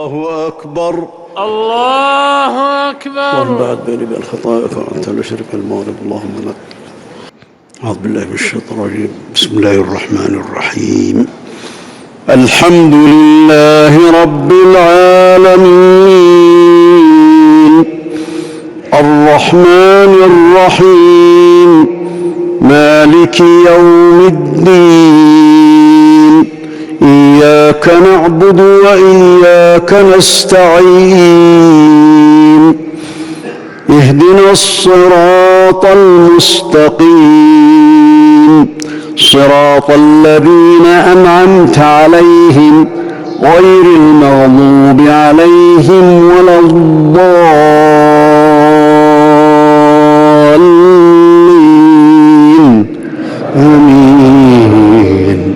الله أكبر. الله أكبر. اللهم بعد بيني وبين خطاياك وأنت لا شريك المغرب. اللهم لك. أعوذ بالله من الشيطان الرجيم. بسم الله الرحمن الرحيم. الحمد لله رب العالمين الرحمن الرحيم مالك يوم الدين إياك نعبد وإياك نستعين اهدنا الصراط المستقيم صراط الذين أنعمت عليهم غير المغضوب عليهم ولا الضالين آمين.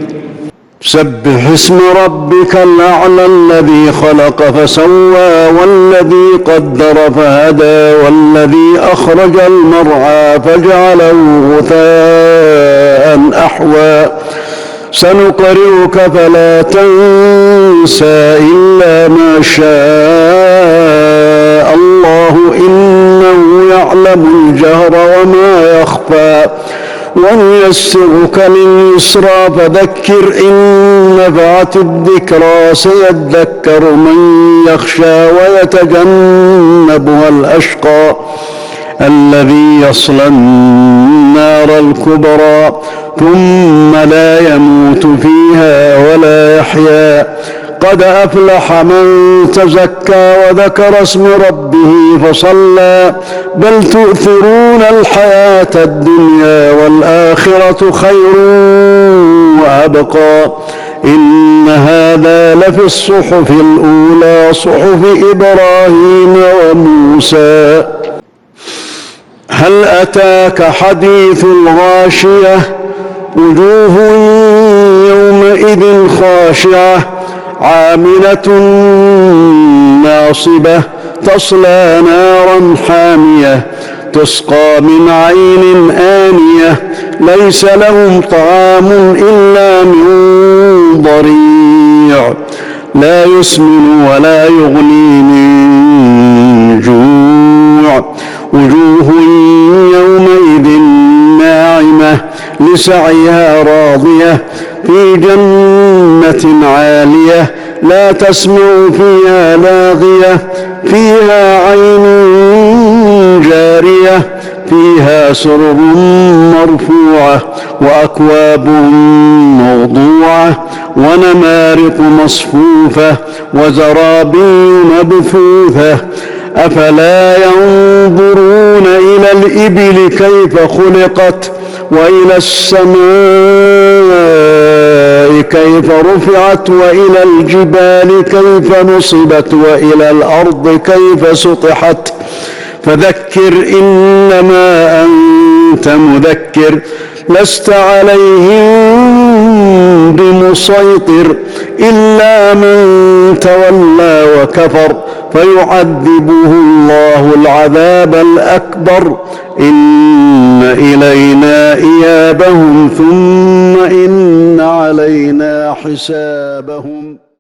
سبح اسم ربك الأعلى الذي خلق فسوى والذي قدر فهدى والذي أخرج المرعى فجعله غثاء أحوى سنقرئك فلا تنسى إلا ما شاء الله إنه يعلم الجهر وما يخفى ونيسرك لليسرى فذكر إن نفعت الذكرى سيذكر من يخشى ويتجنبها الأشقى الذي يصلى النار الكبرى ثم لا يموت فيها ولا يحيا قد أفلح من تزكى وذكر اسم ربه فصلى بل تؤثرون الحياة الدنيا والآخرة خير وأبقى إن هذا لفي الصحف الأولى صحف إبراهيم وموسى. هل أتاك حديث الغاشية وجوه يومئذ خاشعة عاملة ناصبة تصلى نارا حامية تسقى من عين آنية ليس لهم طعام إلا من ضريع لا يسمن ولا يغني من جوع وجوه يومئذ ناعمة لسعيها راضية في جنة عالية لا تسمع فيها لاغية فيها عين جارية فيها سرر مرفوعة وأكواب موضوعة ونمارق مصفوفة وزرابي مبثوثة أفلا ينظرون إلى الإبل كيف خلقت وإلى السماء كيف رفعت وإلى الجبال كيف نصبت وإلى الأرض كيف سطحت فذكر إنما أنت مذكر لست عليهم بمسيطر إلا من تولى وكفر فيعذبه الله العذاب الأكبر إن إلينا إيابهم ثم إن علينا حسابهم.